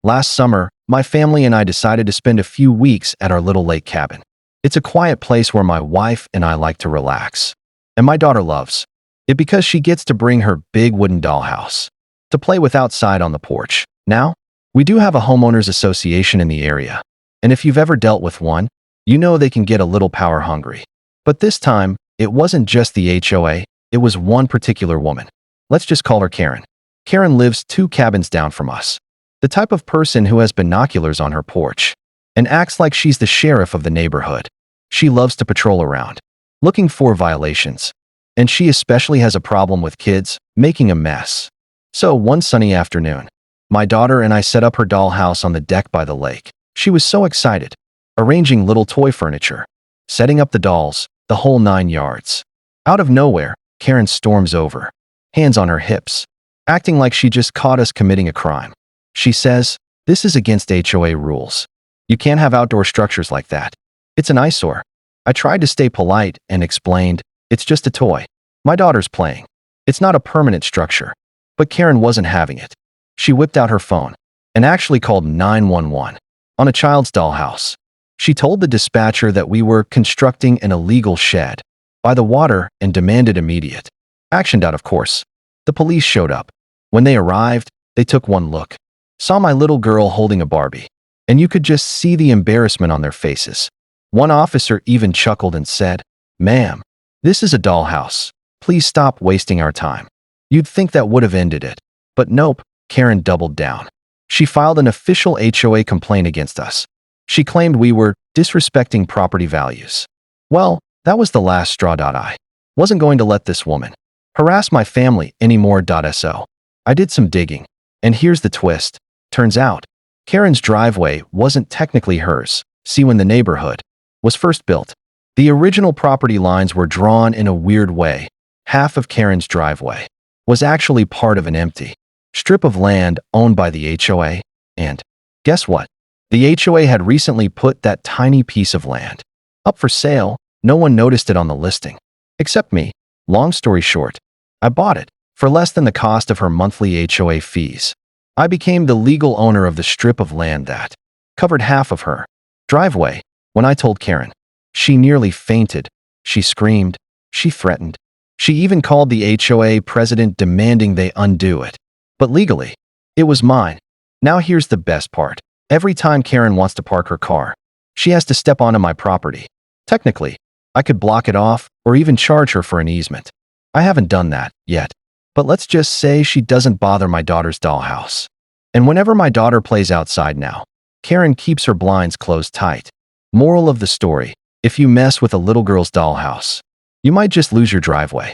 Last summer, my family and I decided to spend a few weeks at our little lake cabin. It's a quiet place where my wife and I like to relax. And my daughter loves it because she gets to bring her big wooden dollhouse to play with outside on the porch. Now, we do have a homeowners association in the area, and if you've ever dealt with one, you know they can get a little power hungry. But this time, it wasn't just the HOA, it was one particular woman. Let's just call her Karen. Karen lives 2 cabins down from us. The type of person who has binoculars on her porch and acts like she's the sheriff of the neighborhood. She loves to patrol around, looking for violations. And she especially has a problem with kids making a mess. So one sunny afternoon, my daughter and I set up her dollhouse on the deck by the lake. She was so excited, arranging little toy furniture, setting up the dolls, the whole 9 yards. Out of nowhere, Karen storms over, hands on her hips, acting like she just caught us committing a crime. She says, "This is against HOA rules. You can't have outdoor structures like that. It's an eyesore." I tried to stay polite and explained, "It's just a toy. My daughter's playing. It's not a permanent structure." But Karen wasn't having it. She whipped out her phone and actually called 911 on a child's dollhouse. She told the dispatcher that we were constructing an illegal shed by the water and demanded immediate action. Of course, the police showed up. When they arrived, they took one look, saw my little girl holding a Barbie, and you could just see the embarrassment on their faces. One officer even chuckled and said, "Ma'am, this is a dollhouse. Please stop wasting our time." You'd think that would have ended it. But nope, Karen doubled down. She filed an official HOA complaint against us. She claimed we were disrespecting property values. Well, that was the last straw. I wasn't going to let this woman harass my family anymore. So I did some digging. And here's the twist. Turns out, Karen's driveway wasn't technically hers. See, when the neighborhood was first built, the original property lines were drawn in a weird way. Half of Karen's driveway was actually part of an empty strip of land owned by the HOA. And guess what? The HOA had recently put that tiny piece of land up for sale. No one noticed it on the listing, except me. Long story short, I bought it for less than the cost of her monthly HOA fees. I became the legal owner of the strip of land that covered half of her driveway. When I told Karen, she nearly fainted. She screamed. She threatened. She even called the HOA president demanding they undo it. But legally, it was mine. Now here's the best part. Every time Karen wants to park her car, she has to step onto my property. Technically, I could block it off or even charge her for an easement. I haven't done that yet. But let's just say she doesn't bother my daughter's dollhouse. And whenever my daughter plays outside now, Karen keeps her blinds closed tight. Moral of the story: if you mess with a little girl's dollhouse, you might just lose your driveway.